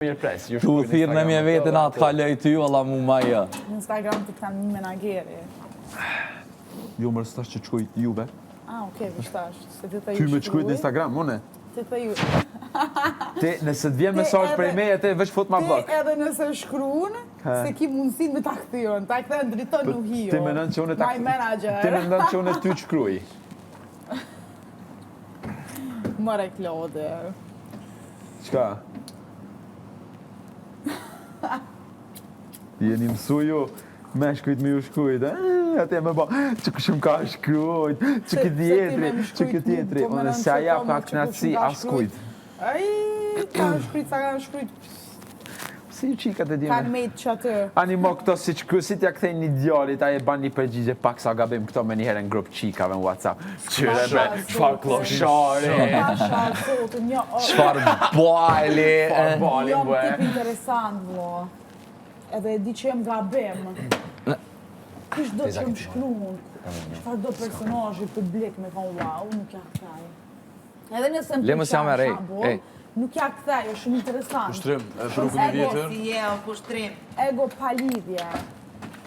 Mirë pres, ju Tu thirë në mje vetën atë kaloj ty, alla mu ma jë. Në Instagram të kam një menageri. Jo, mërë s'tash që qkojt juve. Okej, vështash. Se ti të Ty ju me qkojt në Instagram, une? Ti të ju... Ti, nëse t'vjen mesazh prej meje, ti veç fut ma blok. Ti edhe nëse shkruun, se ki mundësin me ta këthion. Ta këthen driton në hijo. Ti menon që une ta... My manager. Ti menon që une ty qkruj. Mëre Klode. Qka? Jeni mësu ju me shkujt me ju shkujt, ati e me ba, që këshëm ka shkujt, që këtë jetri, që këtë jetri, unë se aja pa knatësi as kujt. Aj, ka shkujt, sa ka shkujt. Si ju qikat e dime? Kanë mejtë që atë. Ani mo këto si që si t'ja kthejnë një djallit, a e ban një përgjigje pak sa gabim këto me njëherë në grup qikave në WhatsApp. Qyre bre, qfar kloshari, Pasha, sotë, një... Qfar bali. Jom tip interesant, vlo. Edhe e di që jem gabim. Kish do që jem shkruun. Qfar do personazhi publik me thonë, wow, nuk ja këthaj. Edhe nëse më përshan, nuk ja këthej, është shumë interesant. Pushtrim, për rrugën e vjetër. Ego pa lidhje.